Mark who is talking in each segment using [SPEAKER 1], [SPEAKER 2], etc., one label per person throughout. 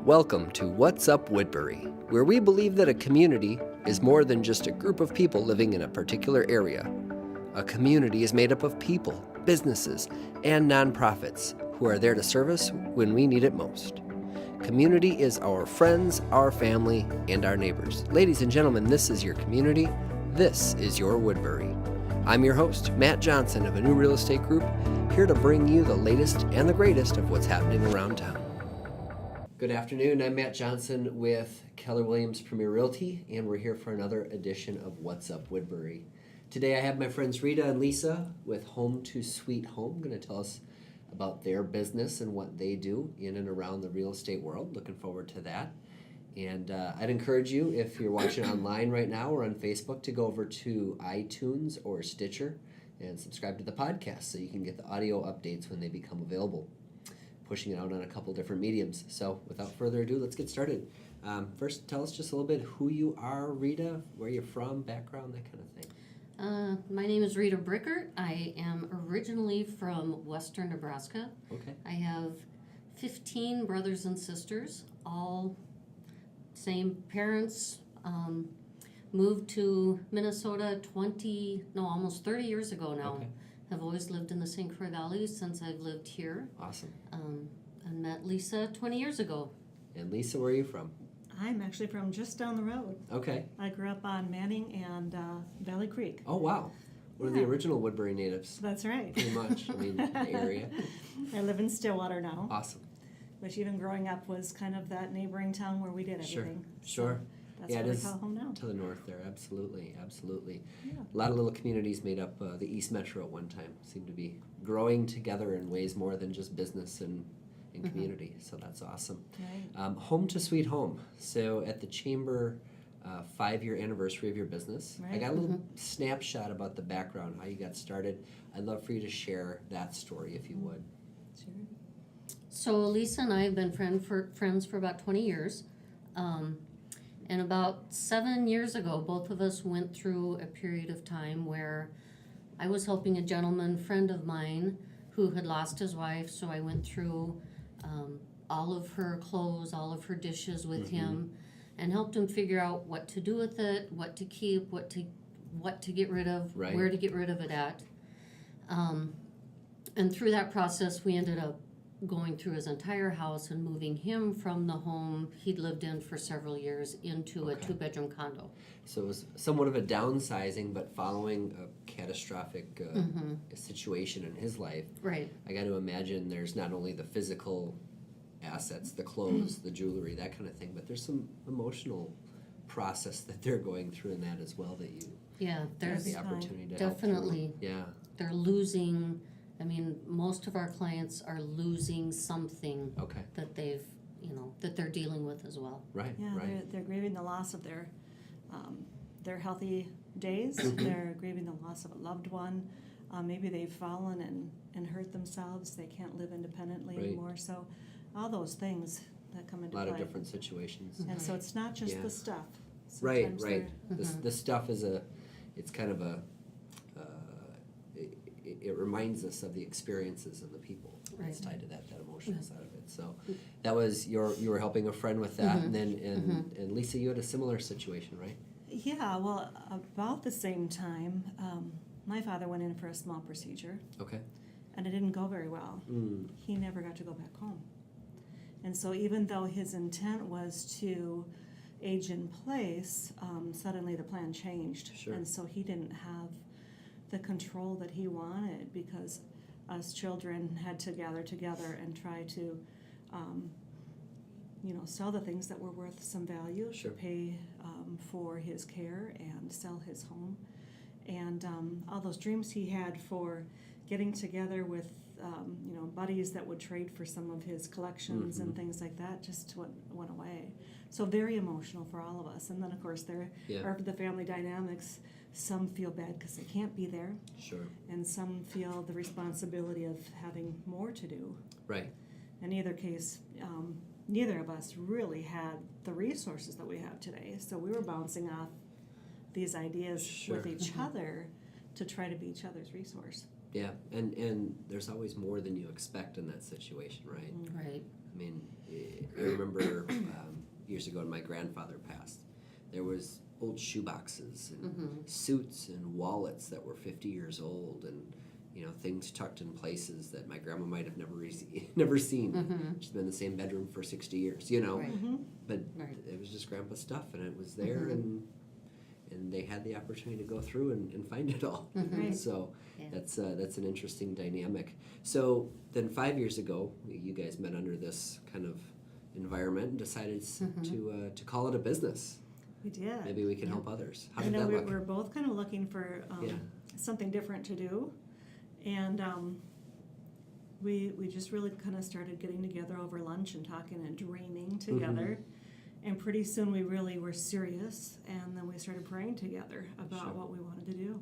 [SPEAKER 1] Welcome to What's Up Woodbury, where we believe that a community is more than just a group of people living in a particular area. A community is made up of people, businesses, and nonprofits who are there to serve us when we need it most. Community is our friends, our family, and our neighbors. Ladies and gentlemen, this is your community. This is your Woodbury. I'm your host, Matt Johnson of A New Real Estate Group, here to bring you the latest and the greatest of what's happening around town. Good afternoon. I'm Matt Johnson with Keller Williams Premier Realty, and we're here for another edition of What's Up Woodbury. Today I have my friends Rita and Lisa with Home to Sweet Home, going to tell us about their business and what they do in and around the real estate world. Looking forward to that. And I'd encourage you, if you're watching online right now or on Facebook, to go over to iTunes or Stitcher and subscribe to the podcast so you can get the audio updates when they become available. Pushing it out on a couple different mediums. So without further ado, let's get started. First, tell us just a little bit who you are, Rita, where you're from, background, that kind of thing.
[SPEAKER 2] My name is Rita Brickert. I am originally from western Nebraska.
[SPEAKER 1] Okay.
[SPEAKER 2] I have 15 brothers and sisters, all same parents. Moved to Minnesota almost 30 years ago now.
[SPEAKER 1] Okay.
[SPEAKER 2] Have always lived in the St. Croix Valley since I've lived here.
[SPEAKER 1] Awesome.
[SPEAKER 2] And met Lisa 20 years ago.
[SPEAKER 1] And Lisa, where are you from?
[SPEAKER 3] I'm actually from just down the road.
[SPEAKER 1] Okay.
[SPEAKER 3] I grew up on Manning and Valley Creek.
[SPEAKER 1] Oh, wow. One of the original Woodbury natives.
[SPEAKER 3] That's right.
[SPEAKER 1] Pretty much. I mean, the area.
[SPEAKER 3] I live in Stillwater now,
[SPEAKER 1] Awesome.
[SPEAKER 3] which even growing up was kind of that neighboring town where we did everything.
[SPEAKER 1] Sure.
[SPEAKER 3] That's
[SPEAKER 1] Yeah,
[SPEAKER 3] what
[SPEAKER 1] it
[SPEAKER 3] we
[SPEAKER 1] is
[SPEAKER 3] call home now.
[SPEAKER 1] to the north there. Absolutely. Absolutely.
[SPEAKER 3] Yeah.
[SPEAKER 1] A lot of little communities made up the East Metro at one time. Seem to be growing together in ways more than just business and community. So that's awesome.
[SPEAKER 3] Right.
[SPEAKER 1] Home to Sweet Home. So at the Chamber 5-year anniversary of your business, I
[SPEAKER 3] Right.
[SPEAKER 1] got a little snapshot about the background, how you got started. I'd love for you to share that story if you would.
[SPEAKER 3] Sure.
[SPEAKER 2] So Lisa and I have been friends for about 20 years. And about 7 years ago, both of us went through a period of time where I was helping a gentleman friend of mine who had lost his wife. So I went through all of her clothes, all of her dishes with him, and helped him figure out what to do with it, what to keep, what to get rid of,
[SPEAKER 1] Right.
[SPEAKER 2] where to get rid of it at. And through that process, we ended up going through his entire house and moving him from the home he'd lived in for several years into a 2-bedroom condo.
[SPEAKER 1] So it was somewhat of a downsizing, but following a catastrophic situation in his life.
[SPEAKER 2] Right.
[SPEAKER 1] I got to imagine there's not only the physical assets, the clothes, the jewelry, that kind of thing, but there's some emotional process that they're going through in that as well that you
[SPEAKER 2] Yeah,
[SPEAKER 1] have
[SPEAKER 2] there's
[SPEAKER 1] the opportunity to help
[SPEAKER 2] definitely,
[SPEAKER 1] through. Yeah,
[SPEAKER 2] they're losing, most of our clients are losing something
[SPEAKER 1] okay,
[SPEAKER 2] that they've, that they're dealing with as well.
[SPEAKER 1] right,
[SPEAKER 3] Yeah,
[SPEAKER 1] right.
[SPEAKER 3] they're grieving the loss of their healthy days. They're grieving the loss of a loved one. Maybe they've fallen and hurt themselves. They can't live independently
[SPEAKER 1] Right.
[SPEAKER 3] anymore. So all those things that come
[SPEAKER 1] A
[SPEAKER 3] into
[SPEAKER 1] lot
[SPEAKER 3] play.
[SPEAKER 1] of different situations.
[SPEAKER 3] And so it's not just
[SPEAKER 1] Yeah.
[SPEAKER 3] the stuff.
[SPEAKER 1] Right,
[SPEAKER 3] Sometimes
[SPEAKER 1] right.
[SPEAKER 3] they're-
[SPEAKER 1] This stuff is it's kind of it reminds us of the experiences and the people that's
[SPEAKER 2] Right.
[SPEAKER 1] tied to that emotional side of it. So that was you were helping a friend with that, and then and Lisa, you had a similar situation, right?
[SPEAKER 3] Yeah, well, about the same time, my father went in for a small procedure,
[SPEAKER 1] Okay.
[SPEAKER 3] and it didn't go very well.
[SPEAKER 1] Mm.
[SPEAKER 3] He never got to go back home. And so even though his intent was to age in place, suddenly the plan changed.
[SPEAKER 1] Sure.
[SPEAKER 3] And so he didn't have the control that he wanted because us children had to gather together and try to sell the things that were worth some value,
[SPEAKER 1] Sure.
[SPEAKER 3] pay for his care and sell his home. And all those dreams he had for getting together with buddies that would trade for some of his collections and things like that just went away. So very emotional for all of us. And then of course there are the family dynamics. Some feel bad because they can't be there,
[SPEAKER 1] Sure.
[SPEAKER 3] and some feel the responsibility of having more to do.
[SPEAKER 1] Right.
[SPEAKER 3] In either case, neither of us really had the resources that we have today. So we were bouncing off these ideas
[SPEAKER 1] Sure.
[SPEAKER 3] with each other to try to be each other's resource.
[SPEAKER 1] Yeah, and there's always more than you expect in that situation, right?
[SPEAKER 2] Right.
[SPEAKER 1] I mean, I remember years ago when my grandfather passed, there was old shoeboxes and
[SPEAKER 2] Mm-hmm.
[SPEAKER 1] suits and wallets that were 50 years old, and things tucked in places that my grandma might have never seen.
[SPEAKER 2] Mm-hmm.
[SPEAKER 1] She's been in the same bedroom for 60 years,
[SPEAKER 2] Right.
[SPEAKER 3] Mhm.
[SPEAKER 1] but
[SPEAKER 2] Right.
[SPEAKER 1] it was just grandpa's stuff, and it was there,
[SPEAKER 2] Mhm.
[SPEAKER 1] and they had the opportunity to go through and find it all.
[SPEAKER 2] Mhm.
[SPEAKER 3] Right.
[SPEAKER 1] So
[SPEAKER 2] Yeah.
[SPEAKER 1] that's an interesting dynamic. So then 5 years ago, you guys met under this kind of environment and decided
[SPEAKER 2] Mhm.
[SPEAKER 1] to call it a business.
[SPEAKER 3] We did.
[SPEAKER 1] Maybe we can
[SPEAKER 2] Yeah.
[SPEAKER 1] help others. How
[SPEAKER 3] I
[SPEAKER 1] did
[SPEAKER 3] know
[SPEAKER 1] that
[SPEAKER 3] we
[SPEAKER 1] look?
[SPEAKER 3] were both kind of looking for
[SPEAKER 1] Yeah.
[SPEAKER 3] something different to do, and we just really kind of started getting together over lunch and talking and dreaming together. And pretty soon we really were serious, and then we started praying together about
[SPEAKER 1] Sure.
[SPEAKER 3] what we wanted to do.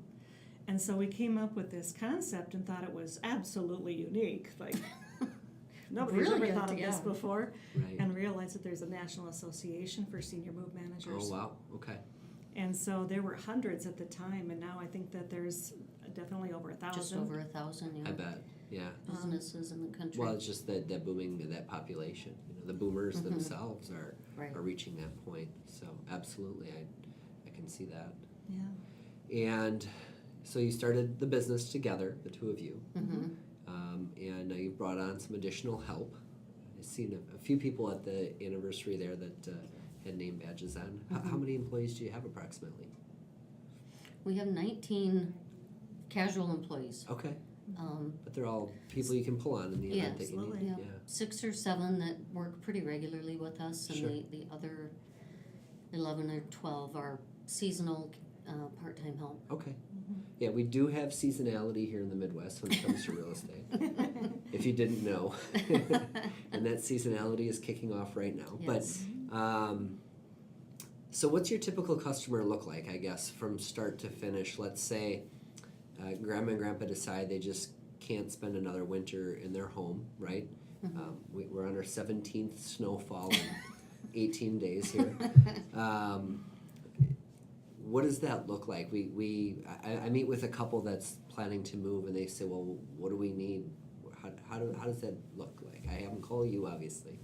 [SPEAKER 3] And so we came up with this concept and thought it was absolutely unique. Like, nobody's ever
[SPEAKER 2] Brilliant,
[SPEAKER 3] thought of this
[SPEAKER 2] yeah.
[SPEAKER 3] before,
[SPEAKER 1] Right.
[SPEAKER 3] and realized that there's a National Association for Senior Move Managers.
[SPEAKER 1] Oh, wow. Okay.
[SPEAKER 3] And so there were hundreds at the time, and now I think that there's definitely over 1,000.
[SPEAKER 2] Just over 1,000,
[SPEAKER 1] I bet. Yeah.
[SPEAKER 2] businesses in the country.
[SPEAKER 1] Well, it's just that booming, that population. The boomers
[SPEAKER 2] Mhm.
[SPEAKER 1] themselves are
[SPEAKER 2] Right.
[SPEAKER 1] reaching that point. So absolutely, I can see that.
[SPEAKER 3] Yeah.
[SPEAKER 1] And so you started the business together, the two of you,
[SPEAKER 2] Mm-hmm.
[SPEAKER 1] and you brought on some additional help. I've seen a few people at the anniversary there that had name badges on. How many employees do you have approximately?
[SPEAKER 2] We have 19 casual employees.
[SPEAKER 1] Okay,
[SPEAKER 2] Um,
[SPEAKER 1] but they're all people you can pull on in the event that you
[SPEAKER 3] absolutely.
[SPEAKER 1] need.
[SPEAKER 2] Yeah.
[SPEAKER 1] Yeah.
[SPEAKER 2] 6 or 7 that work pretty regularly with us, and
[SPEAKER 1] Sure.
[SPEAKER 2] the other 11 or 12 are seasonal part-time help.
[SPEAKER 1] Okay.
[SPEAKER 3] Mm-hmm.
[SPEAKER 1] Yeah, we do have seasonality here in the Midwest when it comes to real estate. If you didn't know, and that seasonality is kicking off right now.
[SPEAKER 2] Yes.
[SPEAKER 1] But so, what's your typical customer look like? I guess from start to finish. Let's say Grandma and Grandpa decide they just can't spend another winter in their home, right?
[SPEAKER 2] Mhm.
[SPEAKER 1] We're on our 17th snowfall in 18 days here. What does that look like? I meet with a couple that's planning to move, and they say, "Well, what do we need? How does that look like?" I have them call you, obviously.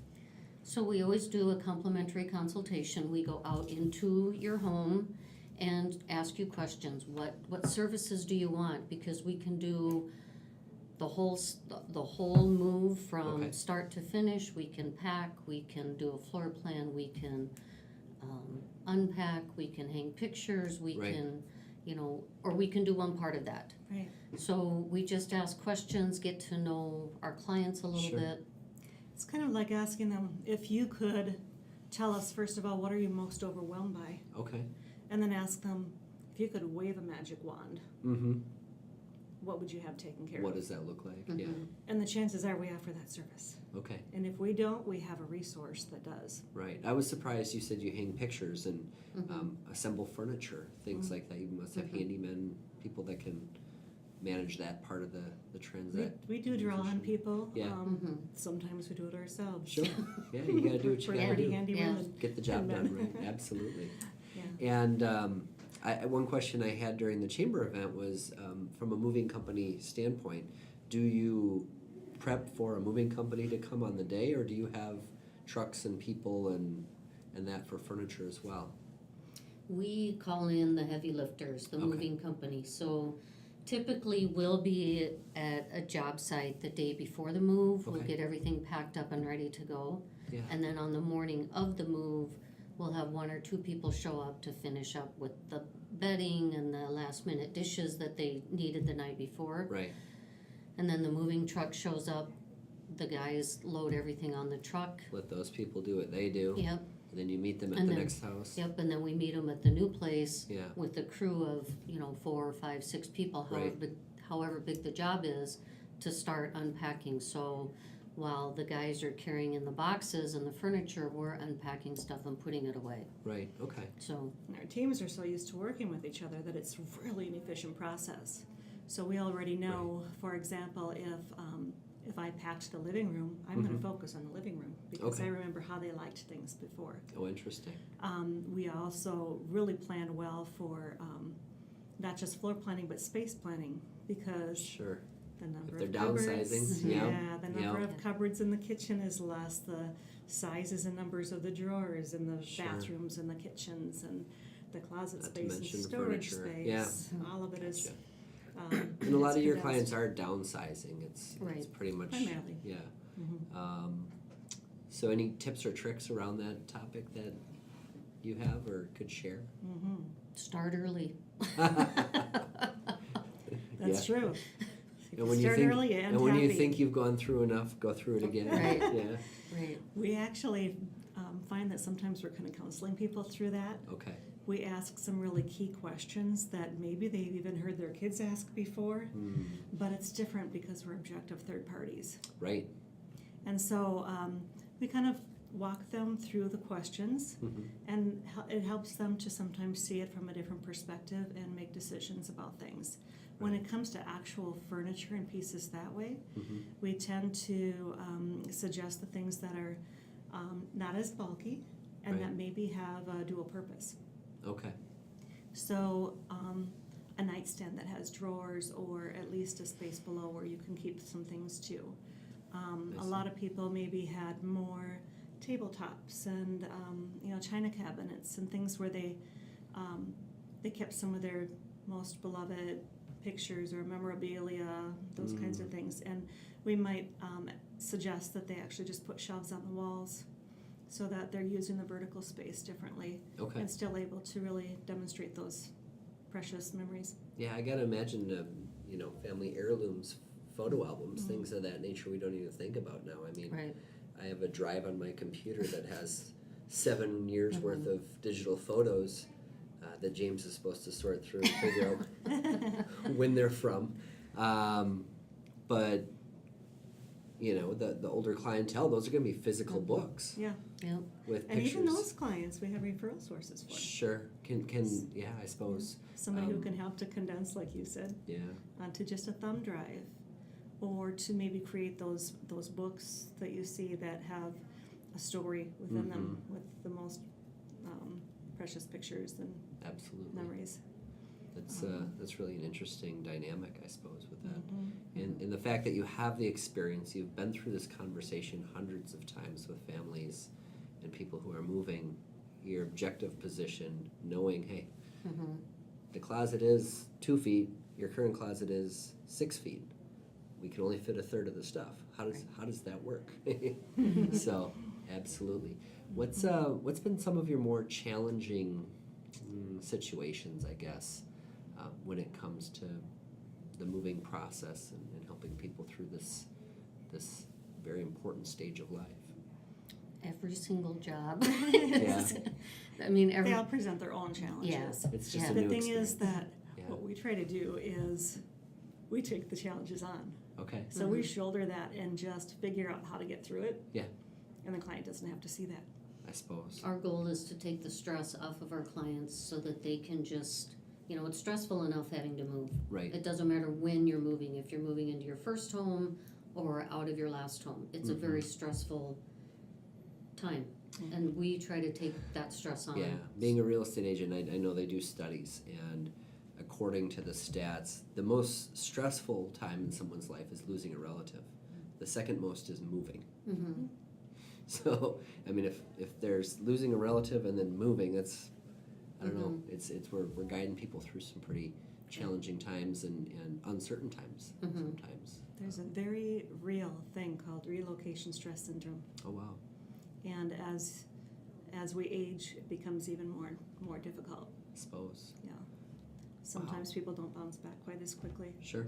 [SPEAKER 2] So we always do a complimentary consultation. We go out into your home and ask you questions. What services do you want? Because we can do the whole move from
[SPEAKER 1] Okay.
[SPEAKER 2] start to finish. We can pack. We can do a floor plan. We can unpack. We can hang pictures. We
[SPEAKER 1] Right.
[SPEAKER 2] can, or we can do one part of that.
[SPEAKER 3] Right.
[SPEAKER 2] So we just ask questions, get to know our clients a little
[SPEAKER 1] Sure.
[SPEAKER 2] bit.
[SPEAKER 3] It's kind of like asking them if you could tell us, first of all, what are you most overwhelmed by?
[SPEAKER 1] Okay.
[SPEAKER 3] And then ask them, if you could wave a magic wand,
[SPEAKER 1] Mm-hmm.
[SPEAKER 3] what would you have taken care
[SPEAKER 1] What
[SPEAKER 3] of?
[SPEAKER 1] does that look like? Yeah.
[SPEAKER 2] Mhm.
[SPEAKER 3] And the chances are we offer that service.
[SPEAKER 1] Okay.
[SPEAKER 3] And if we don't, we have a resource that does.
[SPEAKER 1] Right. I was surprised you said you hang pictures and
[SPEAKER 2] Mhm.
[SPEAKER 1] assemble furniture, things like that. You must have
[SPEAKER 2] Mhm.
[SPEAKER 1] handymen, people that can manage that part of the transit.
[SPEAKER 3] We do draw on people.
[SPEAKER 1] Yeah.
[SPEAKER 2] Mhm.
[SPEAKER 3] Sometimes we do it ourselves.
[SPEAKER 1] Sure. Yeah, you gotta do what you
[SPEAKER 3] For
[SPEAKER 1] gotta
[SPEAKER 3] handy
[SPEAKER 1] do.
[SPEAKER 3] handyman
[SPEAKER 2] Yeah.
[SPEAKER 3] and-
[SPEAKER 1] Get the job
[SPEAKER 3] and
[SPEAKER 1] done
[SPEAKER 3] men.
[SPEAKER 1] right. Absolutely.
[SPEAKER 3] Yeah.
[SPEAKER 1] And one question I had during the chamber event was, from a moving company standpoint, do you prep for a moving company to come on the day, or do you have trucks and people and that for furniture as well?
[SPEAKER 2] We call in the heavy lifters, the
[SPEAKER 1] Okay.
[SPEAKER 2] moving company. So typically we'll be at a job site the day before the move. We'll
[SPEAKER 1] Okay.
[SPEAKER 2] get everything packed up and ready to go.
[SPEAKER 1] Yeah.
[SPEAKER 2] And then on the morning of the move, we'll have 1 or 2 people show up to finish up with the bedding and the last minute dishes that they needed the night before.
[SPEAKER 1] Right.
[SPEAKER 2] And then the moving truck shows up. The guys load everything on the truck.
[SPEAKER 1] Let those people do what they do.
[SPEAKER 2] Yep,
[SPEAKER 1] And then you meet them at
[SPEAKER 2] And
[SPEAKER 1] the
[SPEAKER 2] then-
[SPEAKER 1] next house.
[SPEAKER 2] yep. And then we meet them at the new place.
[SPEAKER 1] Yeah.
[SPEAKER 2] With a crew of 4, 5, 6 people,
[SPEAKER 1] Right.
[SPEAKER 2] however big the job is, to start unpacking. So while the guys are carrying in the boxes and the furniture, we're unpacking stuff and putting it away.
[SPEAKER 1] Right. Okay.
[SPEAKER 2] So
[SPEAKER 3] And our teams are so used to working with each other that it's really an efficient process. So we already know, for example, if I packed the living room, I'm going
[SPEAKER 1] Mhm.
[SPEAKER 3] to focus on the living room because
[SPEAKER 1] Okay.
[SPEAKER 3] I remember how they liked things before.
[SPEAKER 1] Oh, interesting.
[SPEAKER 3] We also really planned well for not just floor planning but space planning, because
[SPEAKER 1] Sure.
[SPEAKER 3] The number
[SPEAKER 1] they're
[SPEAKER 3] of cupboards.
[SPEAKER 1] downsizing,
[SPEAKER 3] Yeah, the number
[SPEAKER 1] yeah.
[SPEAKER 3] of cupboards in the kitchen is less. The sizes and numbers of the drawers in the
[SPEAKER 1] Sure.
[SPEAKER 3] bathrooms and the kitchens and the closet
[SPEAKER 1] Not to
[SPEAKER 3] space and
[SPEAKER 1] mention the
[SPEAKER 3] storage
[SPEAKER 1] furniture.
[SPEAKER 3] space.
[SPEAKER 1] Yeah.
[SPEAKER 3] All of it is.
[SPEAKER 1] Gotcha. And a lot
[SPEAKER 3] it's
[SPEAKER 1] of your
[SPEAKER 3] condensed.
[SPEAKER 1] clients are downsizing. It's
[SPEAKER 2] Right.
[SPEAKER 1] pretty much
[SPEAKER 3] Primarily.
[SPEAKER 1] yeah.
[SPEAKER 3] Mhm.
[SPEAKER 1] So any tips or tricks around that topic that you have or could share?
[SPEAKER 3] Mhm.
[SPEAKER 2] Start early.
[SPEAKER 3] That's
[SPEAKER 1] Yeah.
[SPEAKER 3] true.
[SPEAKER 1] And when you
[SPEAKER 3] Start
[SPEAKER 1] think,
[SPEAKER 3] early and
[SPEAKER 1] and when you
[SPEAKER 3] happy.
[SPEAKER 1] think you've gone through enough, go through it again.
[SPEAKER 2] Right.
[SPEAKER 1] Yeah.
[SPEAKER 2] Right.
[SPEAKER 3] We actually find that sometimes we're kind of counseling people through that.
[SPEAKER 1] Okay.
[SPEAKER 3] We ask some really key questions that maybe they've even heard their kids ask before,
[SPEAKER 1] Mm,
[SPEAKER 3] but it's different because we're objective third parties.
[SPEAKER 1] right.
[SPEAKER 3] And so we kind of walk them through the questions,
[SPEAKER 1] Mhm.
[SPEAKER 3] and it helps them to sometimes see it from a different perspective and make decisions about things. When it comes to actual furniture and pieces that way,
[SPEAKER 1] Mhm.
[SPEAKER 3] we tend to suggest the things that are not as bulky and
[SPEAKER 1] Right.
[SPEAKER 3] that maybe have a dual purpose.
[SPEAKER 1] Okay.
[SPEAKER 3] So a nightstand that has drawers or at least a space below where you can keep some things too. A
[SPEAKER 1] see.
[SPEAKER 3] lot of people maybe had more tabletops and china cabinets and things where they kept some of their most beloved pictures or memorabilia, those kinds of things. And we might suggest that they actually just put shelves on the walls so that they're using the vertical space differently
[SPEAKER 1] Okay.
[SPEAKER 3] and still able to really demonstrate those precious memories.
[SPEAKER 1] Yeah, I gotta imagine, family heirlooms, photo albums,
[SPEAKER 3] Mhm.
[SPEAKER 1] things of that nature we don't even think about now. I mean,
[SPEAKER 2] Right.
[SPEAKER 1] I have a drive on my computer that has 7 years
[SPEAKER 2] Mhm.
[SPEAKER 1] worth of digital photos that James is supposed to sort through and figure out when they're from. But the older clientele, those are going to be physical
[SPEAKER 2] Mhm.
[SPEAKER 1] books
[SPEAKER 3] Yeah,
[SPEAKER 2] Yep.
[SPEAKER 1] with
[SPEAKER 3] and
[SPEAKER 1] pictures.
[SPEAKER 3] even those clients we have referral sources for.
[SPEAKER 1] Sure, yeah, I suppose.
[SPEAKER 3] Somebody who
[SPEAKER 1] Um,
[SPEAKER 3] can help to condense, like you said,
[SPEAKER 1] Yeah,
[SPEAKER 3] onto just a thumb drive, or to maybe create those books that you see that have a story within them
[SPEAKER 1] Mm-hmm.
[SPEAKER 3] with the most precious pictures and
[SPEAKER 1] absolutely.
[SPEAKER 3] memories.
[SPEAKER 1] That's really an interesting dynamic, I suppose, with that.
[SPEAKER 3] Mhm.
[SPEAKER 1] And the fact that you have the experience, you've been through this conversation hundreds of times with families and people who are moving, your objective position, knowing, hey,
[SPEAKER 2] Mm-hmm.
[SPEAKER 1] the closet is 2 feet, your current closet is 6 feet. We can only fit a third of the stuff. How does that work? So, absolutely. What's been some of your more challenging situations, I guess, when it comes to the moving process and helping people through this very important stage of life?
[SPEAKER 2] Every single job.
[SPEAKER 1] Yeah.
[SPEAKER 2] I mean,
[SPEAKER 3] They all present their own challenges.
[SPEAKER 1] It's just
[SPEAKER 2] Yeah.
[SPEAKER 1] a
[SPEAKER 3] The
[SPEAKER 1] new
[SPEAKER 3] thing is
[SPEAKER 1] experience.
[SPEAKER 3] that
[SPEAKER 1] Yeah.
[SPEAKER 3] what we try to do is we take the challenges on.
[SPEAKER 1] Okay.
[SPEAKER 3] So we
[SPEAKER 2] Mhm.
[SPEAKER 3] shoulder that and just figure out how to get through it.
[SPEAKER 1] Yeah.
[SPEAKER 3] And the client doesn't have to see that.
[SPEAKER 1] I suppose.
[SPEAKER 2] Our goal is to take the stress off of our clients so that they can just, it's stressful enough having to move.
[SPEAKER 1] Right.
[SPEAKER 2] It doesn't matter when you're moving, if you're moving into your first home or out of your last home. It's a very stressful time. And we try to take that stress on.
[SPEAKER 1] Yeah, being a real estate agent, I know they do studies, and according to the stats, the most stressful time in someone's life is losing a relative. The second most is moving.
[SPEAKER 2] Mm-hmm.
[SPEAKER 1] So, I mean, if there's losing a relative and then moving, that's, I don't know, it's we're guiding people through some pretty challenging times and uncertain times sometimes.
[SPEAKER 3] There's a very real thing called relocation stress syndrome.
[SPEAKER 1] Oh, wow.
[SPEAKER 3] And as we age, it becomes even more difficult.
[SPEAKER 1] I suppose.
[SPEAKER 3] Yeah. Sometimes people don't bounce back quite as quickly.
[SPEAKER 1] Sure.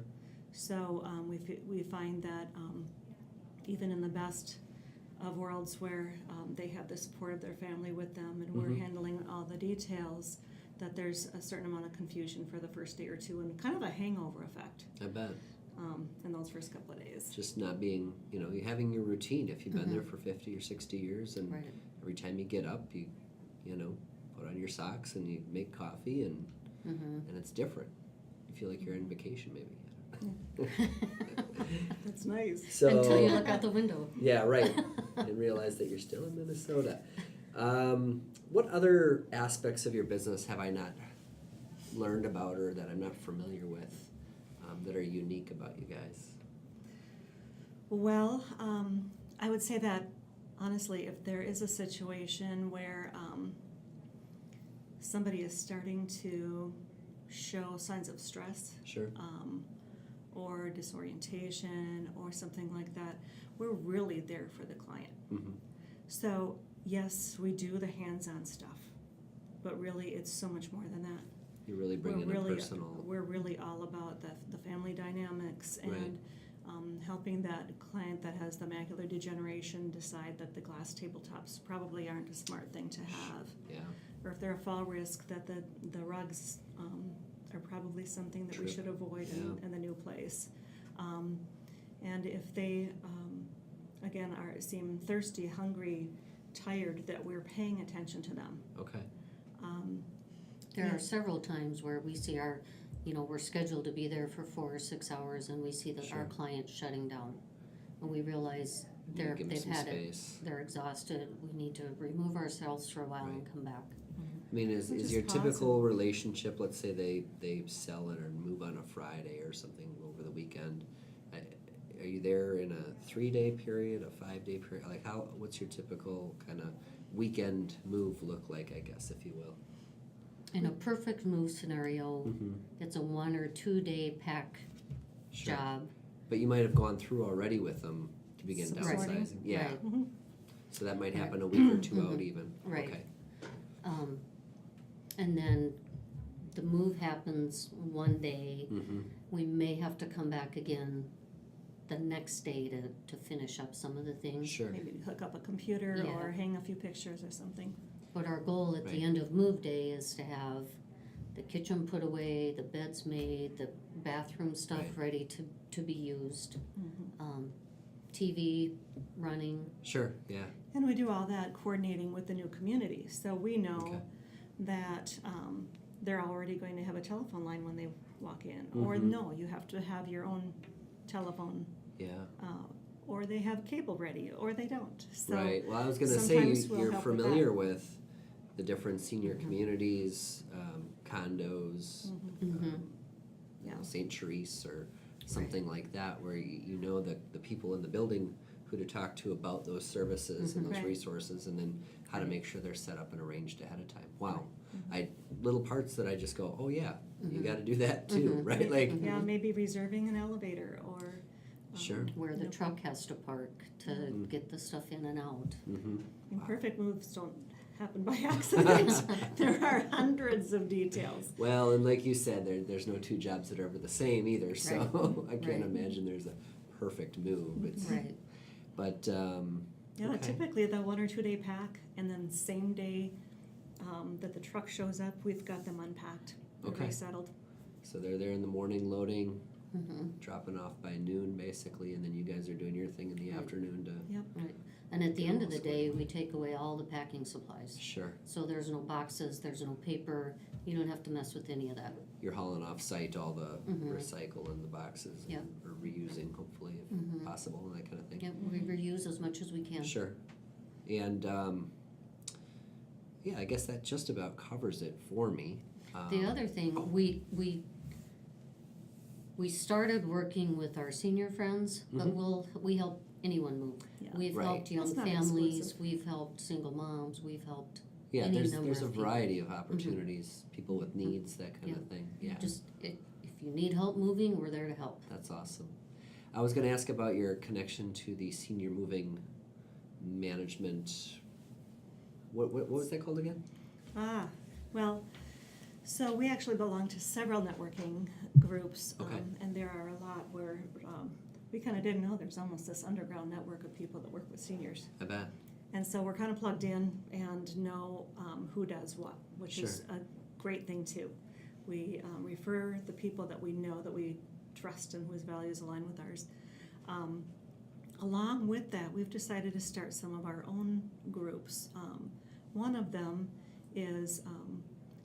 [SPEAKER 3] So we find that even in the best of worlds where they have the support of their family with them and we're handling all the details, that there's a certain amount of confusion for the first day or two and kind of a hangover effect
[SPEAKER 1] I bet.
[SPEAKER 3] in those first couple of days.
[SPEAKER 1] Just not being, you having your routine. If you've been there for 50 or 60 years and
[SPEAKER 2] Right.
[SPEAKER 1] every time you get up, you put on your socks and you make coffee and it's different. You feel like you're on vacation maybe.
[SPEAKER 3] That's nice.
[SPEAKER 1] So,
[SPEAKER 2] Until you look out the window.
[SPEAKER 1] yeah, right. And realize that you're still in Minnesota. What other aspects of your business have I not learned about or that I'm not familiar with that are unique about you guys?
[SPEAKER 3] Well, I would say that honestly, if there is a situation where somebody is starting to show signs of stress
[SPEAKER 1] Sure.
[SPEAKER 3] or disorientation or something like that, we're really there for the client.
[SPEAKER 1] Mm-hmm.
[SPEAKER 3] So, yes, we do the hands-on stuff, but really it's so much more than that.
[SPEAKER 1] You really bring in a personal.
[SPEAKER 3] We're really all about the family dynamics and
[SPEAKER 1] Right.
[SPEAKER 3] helping that client that has the macular degeneration decide that the glass tabletops probably aren't a smart thing to have.
[SPEAKER 1] Yeah.
[SPEAKER 3] Or if they're a fall risk, that the rugs are probably something that we
[SPEAKER 1] True.
[SPEAKER 3] should avoid
[SPEAKER 1] Yeah.
[SPEAKER 3] in the new place. And if they, again, seem thirsty, hungry, tired, that we're paying attention to them.
[SPEAKER 1] Okay.
[SPEAKER 2] There
[SPEAKER 3] Yeah.
[SPEAKER 2] are several times where we see we're scheduled to be there for 4 or 6 hours, and we see that our
[SPEAKER 1] Sure.
[SPEAKER 2] client shutting down. And we realize
[SPEAKER 1] Give 'em
[SPEAKER 2] they've
[SPEAKER 1] some
[SPEAKER 2] had it,
[SPEAKER 1] space.
[SPEAKER 2] they're exhausted, we need to remove ourselves for a while and come back.
[SPEAKER 1] I mean, is
[SPEAKER 3] Just
[SPEAKER 1] your
[SPEAKER 3] pause
[SPEAKER 1] typical relationship, let's say they sell it or move on a Friday or something over the weekend, are you there in a 3-day period, a 5-day period? Like what's your typical kind of weekend move look like, I guess, if you will?
[SPEAKER 2] In a perfect move scenario,
[SPEAKER 1] Mm-hmm.
[SPEAKER 2] it's a 1 or 2 day pack
[SPEAKER 1] Sure.
[SPEAKER 2] job.
[SPEAKER 1] But you might have gone through already with them to begin
[SPEAKER 3] Some
[SPEAKER 1] downsizing.
[SPEAKER 3] sorting.
[SPEAKER 1] Yeah.
[SPEAKER 2] Right.
[SPEAKER 3] Mhm.
[SPEAKER 1] So that might happen a week or 2
[SPEAKER 2] Mhm.
[SPEAKER 1] out even.
[SPEAKER 2] Right.
[SPEAKER 1] Okay.
[SPEAKER 2] And then the move happens one day,
[SPEAKER 1] Mm-hmm.
[SPEAKER 2] we may have to come back again the next day to finish up some of the things.
[SPEAKER 1] Sure.
[SPEAKER 3] Maybe hook up a computer
[SPEAKER 2] Yeah.
[SPEAKER 3] or hang a few pictures or something.
[SPEAKER 2] But our goal at
[SPEAKER 1] Right.
[SPEAKER 2] the end of move day is to have the kitchen put away, the beds made, the bathroom stuff
[SPEAKER 1] Right.
[SPEAKER 2] ready to be used,
[SPEAKER 3] Mhm.
[SPEAKER 2] TV running.
[SPEAKER 1] Sure. Yeah.
[SPEAKER 3] And we do all that coordinating with the new community. So we know
[SPEAKER 1] Okay.
[SPEAKER 3] that they're already going to have a telephone line when they walk in. Or
[SPEAKER 1] Mhm.
[SPEAKER 3] no, you have to have your own telephone.
[SPEAKER 1] Yeah.
[SPEAKER 3] Or they have cable ready, or they don't. So
[SPEAKER 1] Right. Well, I was going to say
[SPEAKER 3] sometimes we'll
[SPEAKER 1] you're
[SPEAKER 3] help with
[SPEAKER 1] familiar
[SPEAKER 3] that.
[SPEAKER 1] with the different senior
[SPEAKER 2] Mhm.
[SPEAKER 1] communities, condos,
[SPEAKER 2] Mhm.
[SPEAKER 3] Yeah.
[SPEAKER 1] St. Therese or something like that, where you know the people in the building who to talk to about those services and
[SPEAKER 2] Mhm.
[SPEAKER 1] those
[SPEAKER 3] Right.
[SPEAKER 1] resources, and then how to
[SPEAKER 2] Right.
[SPEAKER 1] make sure they're set up and arranged ahead of time. Wow.
[SPEAKER 3] Mhm.
[SPEAKER 1] Little parts that I just go, oh yeah, you
[SPEAKER 2] Mhm.
[SPEAKER 1] got to do that too,
[SPEAKER 2] Mhm.
[SPEAKER 1] right? Like,
[SPEAKER 3] Yeah, maybe reserving an elevator or.
[SPEAKER 1] Sure.
[SPEAKER 2] Where the
[SPEAKER 3] no-
[SPEAKER 2] truck has to park to
[SPEAKER 1] Mhm.
[SPEAKER 2] get the stuff in and out.
[SPEAKER 1] mm-hmm.
[SPEAKER 3] Imperfect moves don't happen by accident. There are hundreds of details.
[SPEAKER 1] Well, and like you said, there's no two jobs that are ever the same either, so I can't
[SPEAKER 2] Right.
[SPEAKER 1] imagine there's a perfect move. It's,
[SPEAKER 2] Right.
[SPEAKER 1] But,
[SPEAKER 3] Yeah,
[SPEAKER 1] okay.
[SPEAKER 3] typically the 1 or 2 day pack, and then same day that the truck shows up, we've got them unpacked,
[SPEAKER 1] Okay.
[SPEAKER 3] resettled.
[SPEAKER 1] So they're there in the morning loading,
[SPEAKER 2] Mhm.
[SPEAKER 1] dropping off by noon basically, and then you guys are doing your thing in the
[SPEAKER 2] Right.
[SPEAKER 1] afternoon to,
[SPEAKER 2] And at the
[SPEAKER 1] Get
[SPEAKER 2] end of
[SPEAKER 1] all
[SPEAKER 2] the day, we take away all the packing supplies.
[SPEAKER 1] sure,
[SPEAKER 2] So there's no boxes, there's no paper, you don't have to mess with any of that.
[SPEAKER 1] you're hauling off site all the
[SPEAKER 2] Mhm.
[SPEAKER 1] recycle and the boxes,
[SPEAKER 2] Yep.
[SPEAKER 1] or reusing hopefully if
[SPEAKER 2] Mhm.
[SPEAKER 1] possible and that kind of thing.
[SPEAKER 2] Yep, we reuse as much as we can.
[SPEAKER 1] Sure. And yeah, I guess that just about covers it for me.
[SPEAKER 2] The other thing,
[SPEAKER 1] oh.
[SPEAKER 2] we started working with our senior friends, but
[SPEAKER 1] Mhm.
[SPEAKER 2] we help anyone move.
[SPEAKER 3] Yeah.
[SPEAKER 2] We've
[SPEAKER 1] Right.
[SPEAKER 2] helped young
[SPEAKER 3] It's not
[SPEAKER 2] families,
[SPEAKER 3] exclusive.
[SPEAKER 2] we've helped single moms, we've helped
[SPEAKER 1] Yeah,
[SPEAKER 2] any
[SPEAKER 1] there's
[SPEAKER 2] number
[SPEAKER 1] a
[SPEAKER 2] of people.
[SPEAKER 1] variety of opportunities, people with needs, that kind
[SPEAKER 2] Yeah.
[SPEAKER 1] of thing. Yeah,
[SPEAKER 2] Just, if you need help moving, we're there to help.
[SPEAKER 1] that's awesome. I was going to ask about your connection to the senior moving management. What was that called again?
[SPEAKER 3] Well, so we actually belong to several networking groups,
[SPEAKER 1] Okay.
[SPEAKER 3] and there are a lot where we kind of didn't know there's almost this underground network of people that work with seniors.
[SPEAKER 1] I bet.
[SPEAKER 3] And so we're kind of plugged in and know who does what, which is
[SPEAKER 1] Sure.
[SPEAKER 3] a great thing too. We refer the people that we know, that we trust and whose values align with ours. Along with that, we've decided to start some of our own groups. One of them is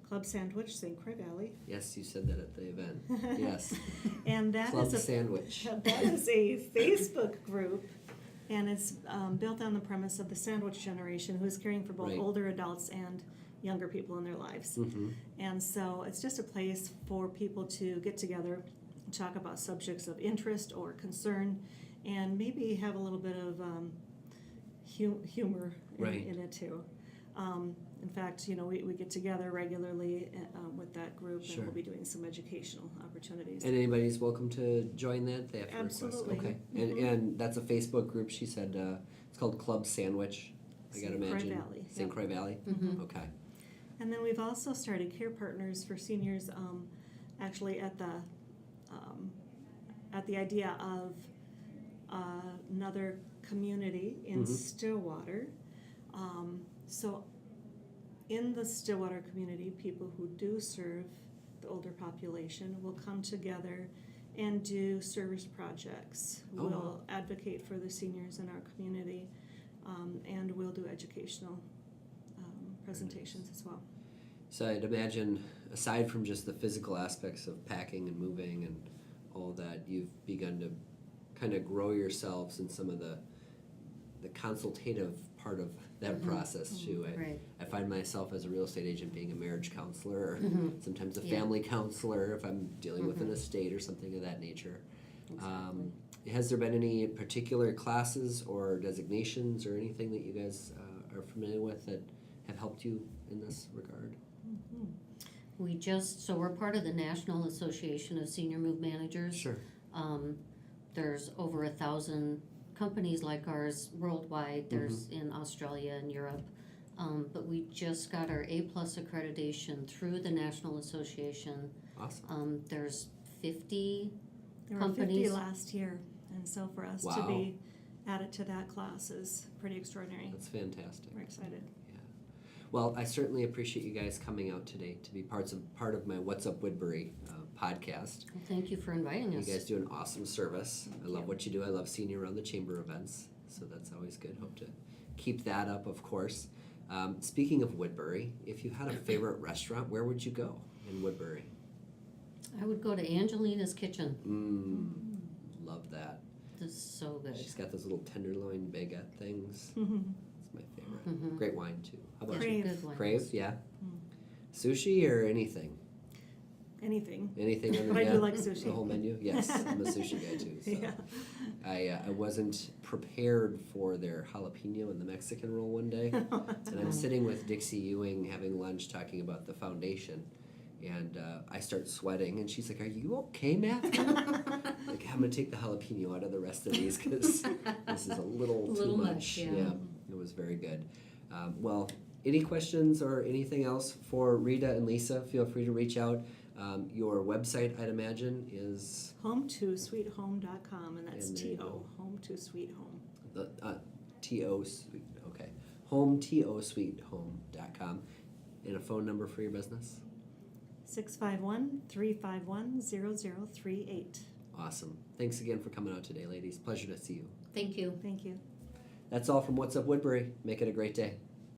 [SPEAKER 3] Club Sandwich, St. Croix Valley.
[SPEAKER 1] Yes, you said that at the event. Yes.
[SPEAKER 3] And that
[SPEAKER 1] Club
[SPEAKER 3] is a
[SPEAKER 1] Sandwich.
[SPEAKER 3] that is a Facebook group, and it's built on the premise of the sandwich generation, who's caring for both
[SPEAKER 1] Right.
[SPEAKER 3] older adults and younger people in their lives.
[SPEAKER 1] Mm-hmm.
[SPEAKER 3] And so it's just a place for people to get together, talk about subjects of interest or concern, and maybe have a little bit of humor
[SPEAKER 1] Right.
[SPEAKER 3] in it too. In fact, we get together regularly with that group,
[SPEAKER 1] Sure.
[SPEAKER 3] and we'll be doing some educational opportunities.
[SPEAKER 1] And anybody's welcome to join that. They have to
[SPEAKER 3] Absolutely.
[SPEAKER 1] request. Okay.
[SPEAKER 3] Mhm.
[SPEAKER 1] And that's a Facebook group. She said it's called Club Sandwich. I gotta
[SPEAKER 3] St. Croix
[SPEAKER 1] imagine.
[SPEAKER 3] Valley,
[SPEAKER 1] St.
[SPEAKER 3] yep.
[SPEAKER 1] Croix Valley.
[SPEAKER 2] Mhm.
[SPEAKER 1] Okay.
[SPEAKER 3] And then we've also started Care Partners for seniors, actually at the idea of another community in
[SPEAKER 1] Mhm.
[SPEAKER 3] Stillwater. So in the Stillwater community, people who do serve the older population will come together and do service projects.
[SPEAKER 1] Oh,
[SPEAKER 3] We'll
[SPEAKER 1] wow.
[SPEAKER 3] advocate for the seniors in our community, and we'll do educational presentations as well.
[SPEAKER 1] So I'd imagine, aside from just the physical aspects of packing and moving and all that, you've begun to kind of grow yourselves in some of the consultative part of that
[SPEAKER 2] Mhm.
[SPEAKER 1] process too.
[SPEAKER 2] Right.
[SPEAKER 1] I find myself as a real estate agent being a marriage counselor, or
[SPEAKER 2] Mhm.
[SPEAKER 1] sometimes a
[SPEAKER 2] Yeah.
[SPEAKER 1] family counselor if I'm dealing with an
[SPEAKER 2] Mhm.
[SPEAKER 1] estate or something of that nature.
[SPEAKER 2] Exactly.
[SPEAKER 1] Has there been any particular classes or designations or anything that you guys are familiar with that have helped you in this regard?
[SPEAKER 3] Mhm.
[SPEAKER 2] So we're part of the National Association of Senior Move Managers.
[SPEAKER 1] Sure.
[SPEAKER 2] There's over 1,000 companies like ours worldwide. There's in Australia and Europe. But we just got our A+ accreditation through the National Association.
[SPEAKER 1] Awesome.
[SPEAKER 2] There's 50
[SPEAKER 3] There were 50
[SPEAKER 2] companies.
[SPEAKER 3] last year, and so for us to
[SPEAKER 1] Wow.
[SPEAKER 3] be added to that class is pretty extraordinary.
[SPEAKER 1] That's fantastic.
[SPEAKER 3] We're excited.
[SPEAKER 1] Yeah. Well, I certainly appreciate you guys coming out today to be part of my What's Up Woodbury podcast.
[SPEAKER 2] Well, thank you for inviting
[SPEAKER 1] You
[SPEAKER 2] us.
[SPEAKER 1] guys do an awesome service. I love
[SPEAKER 3] you.
[SPEAKER 1] what you do. I love seeing you around the chamber events, so that's always good. Hope to keep that up, of course. Speaking of Woodbury, if you had a favorite restaurant, where would you go in Woodbury?
[SPEAKER 2] I would go to Angelina's Kitchen.
[SPEAKER 1] Love that.
[SPEAKER 2] This is so good.
[SPEAKER 1] She's got those little tenderloin baguette things.
[SPEAKER 3] Mhm.
[SPEAKER 1] It's my favorite.
[SPEAKER 2] Mhm.
[SPEAKER 1] Great wine too. How about
[SPEAKER 3] Crave.
[SPEAKER 1] you?
[SPEAKER 2] Good ones.
[SPEAKER 1] Crave, yeah.
[SPEAKER 3] Mm.
[SPEAKER 1] Sushi or anything?
[SPEAKER 3] Anything.
[SPEAKER 1] Anything on
[SPEAKER 3] But I
[SPEAKER 1] the,
[SPEAKER 3] do like sushi.
[SPEAKER 1] the whole menu? Yes, I'm a sushi guy too. So.
[SPEAKER 3] Yeah.
[SPEAKER 1] I wasn't prepared for their jalapeno and the Mexican roll one day. And I'm sitting with Dixie Ewing having lunch talking about the foundation. And I start sweating, and she's like, "Are you okay, Matthew?" Like, I'm gonna take the jalapeno out of the rest of these because this is a little too
[SPEAKER 2] Little
[SPEAKER 1] much.
[SPEAKER 2] much, yeah.
[SPEAKER 1] It was very good. Well, any questions or anything else for Rita and Lisa? Feel free to reach out. Your website, I'd imagine, is
[SPEAKER 3] Home2sweethome.com, and that's
[SPEAKER 1] And there you
[SPEAKER 3] T-O,
[SPEAKER 1] go.
[SPEAKER 3] Home to Sweet Home.
[SPEAKER 1] the TO Suite. Okay, HomeTOSuiteHome.com, and a phone number for your business.
[SPEAKER 3] 651-351-0038.
[SPEAKER 1] Awesome. Thanks again for coming out today, ladies. Pleasure to see you.
[SPEAKER 2] Thank you.
[SPEAKER 3] Thank you.
[SPEAKER 1] That's all from What's Up Woodbury. Make it a great day.